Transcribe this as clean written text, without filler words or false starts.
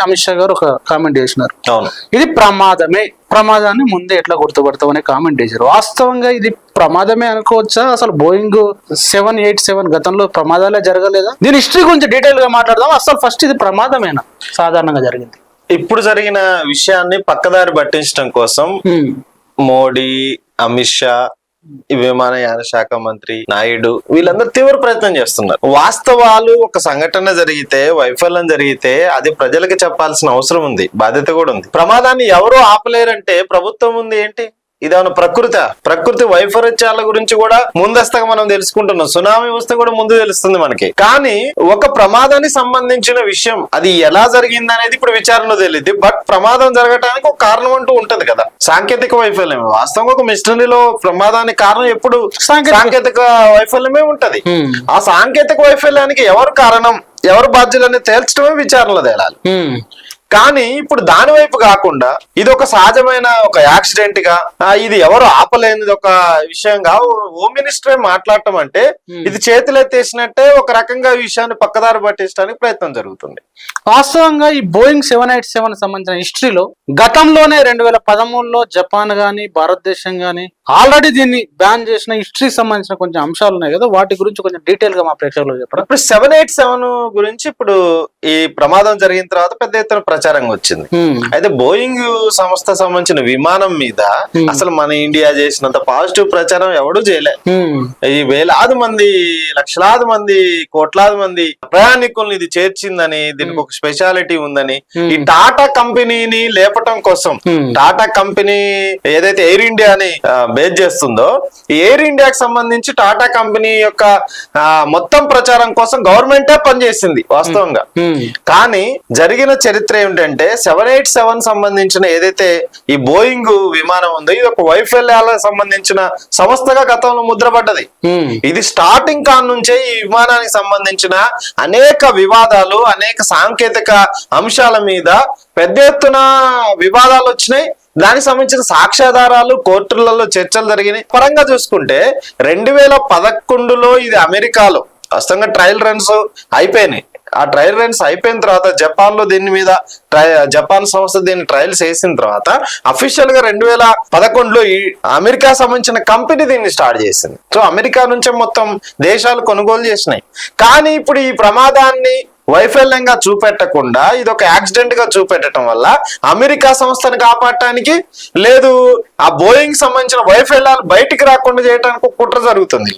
అమిత్ షా గారు ఒక కామెంట్ చేసినారు, అవును ఇది ప్రమాదాన్ని ముందే ఎట్లా గుర్తుపడతాం అనే కామెంట్ చేశారు. వాస్తవంగా ఇది ప్రమాదమే అనుకోవచ్చా? అసలు బోయింగ్ 787 గతంలో ప్రమాదాలే జరగలేదా? దీని హిస్టరీ గురించి డీటెయిల్ గా మాట్లాడదాం. అసలు ఫస్ట్ ఇది ప్రమాదమేనా సాధారణంగా జరిగింది? ఇప్పుడు జరిగిన విషయాన్ని పక్కదారి పట్టించడం కోసం మోడీ, అమిత్ షా, ఈ విమానయాన శాఖ మంత్రి నాయుడు వీళ్ళందరూ తీవ్ర ప్రయత్నం చేస్తున్నారు. వాస్తవాలు ఒక సంఘటన జరిగితే, వైఫల్యం జరిగితే అది ప్రజలకు చెప్పాల్సిన అవసరం ఉంది, బాధ్యత కూడా ఉంది. ప్రమాదాన్ని ఎవరు ఆపలేరంటే ప్రభుత్వం ఉంది. ఏంటి ఇదేమన్నా ప్రకృతి వైపరీత్యాల గురించి కూడా ముందస్తుగా మనం తెలుసుకుంటున్నాం. సునామీ వస్తే కూడా ముందు తెలుస్తుంది మనకి. కానీ ఒక ప్రమాదానికి సంబంధించిన విషయం అది ఎలా జరిగింది అనేది ఇప్పుడు విచారణలో తెలియదు. బట్ ప్రమాదం జరగటానికి ఒక కారణం అంటూ ఉంటది కదా, సాంకేతిక వైఫల్యం. వాస్తవంగా ఒక మిషనరీలో ప్రమాదానికి కారణం ఎప్పుడు సాంకేతిక వైఫల్యమే ఉంటది. ఆ సాంకేతిక వైఫల్యానికి ఎవరు కారణం, ఎవరు బాధ్యులని తేల్చడమే విచారణలో తేలాలి. కానీ ఇప్పుడు దాని వైపు కాకుండా ఇది ఒక సహజమైన ఒక యాక్సిడెంట్ గా, ఇది ఎవరు ఆపలేనిది ఒక విషయంగా హోమ్ మినిస్టరే మాట్లాడటం అంటే ఇది చేతులెత్తేసినట్టే ఒక రకంగా ఈ విషయాన్ని పక్కదారి పట్టించడానికి ప్రయత్నం జరుగుతుంది. వాస్తవంగా ఈ బోయింగ్ 787 సంబంధించిన హిస్టరీలో గతంలోనే 2013లో జపాన్ గాని భారతదేశం గాని ఆల్రెడీ దీన్ని బ్యాన్ చేసిన హిస్టరీకి సంబంధించిన కొంచెం అంశాలు ఉన్నాయి కదా, వాటి గురించి కొంచెం డీటెయిల్ గా మా ప్రేక్షకులకు చెప్పడం. ఇప్పుడు 787 గురించి ఇప్పుడు ఈ ప్రమాదం జరిగిన తర్వాత పెద్ద ఎత్తున ప్రచారంగా వచ్చింది. అయితే బోయింగ్ సంస్థ సంబంధించిన విమానం మీద అసలు మన ఇండియా చేసినంత పాజిటివ్ ప్రచారం ఎవడూ చేయలే. ఈ వేలాది మంది, లక్షలాది మంది, కోట్లాది మంది ప్రయాణికుల్ని ఇది చేర్చిందని, దీనికి ఒక స్పెషాలిటీ ఉందని, ఈ టాటా కంపెనీని లేపటం కోసం, టాటా కంపెనీ ఏదైతే ఎయిర్ ఇండియాని బేస్ చేస్తుందో, ఈ ఎయిర్ ఇండియాకి సంబంధించి టాటా కంపెనీ యొక్క మొత్తం ప్రచారం కోసం గవర్నమెంటే పనిచేసింది వాస్తవంగా. కానీ జరిగిన చరిత్ర ఏమిటంటే 787 సంబంధించిన ఏదైతే ఈ బోయింగ్ విమానం ఉందో ఇది ఒక వైఫల్యాలకు సంబంధించిన సంస్థగా గతంలో ముద్రపడ్డది. ఇది స్టార్టింగ్ కాన్ నుంచే ఈ విమానానికి సంబంధించిన అనేక వివాదాలు, అనేక సాంకేతిక అంశాల మీద పెద్ద ఎత్తున వివాదాలు వచ్చినాయి. దానికి సంబంధించిన సాక్ష్యాధారాలు కోర్టులలో చర్చలు జరిగినాయి. పరంగా చూసుకుంటే 2011లో ఇది అమెరికాలో వాస్తవంగా ట్రయల్ రన్స్ అయిపోయినాయి. ఆ ట్రయల్ రన్స్ అయిపోయిన తర్వాత జపాన్ లో దీని మీద జపాన్ సంస్థ దీన్ని ట్రయల్స్ వేసిన తర్వాత అఫీషియల్ గా 2011లో ఈ అమెరికా సంబంధించిన కంపెనీ దీన్ని స్టార్ట్ చేసింది. సో అమెరికా నుంచే మొత్తం దేశాలు కొనుగోలు చేసినాయి. కానీ ఇప్పుడు ఈ ప్రమాదాన్ని వైఫల్యంగా చూపెట్టకుండా ఇది ఒక యాక్సిడెంట్ గా చూపెట్టడం వల్ల అమెరికా సంస్థను కాపాడటానికి, లేదు ఆ బోయింగ్ సంబంధించిన వైఫల్యాలు బయటికి రాకుండా చేయడానికి కుట్ర జరుగుతుంది.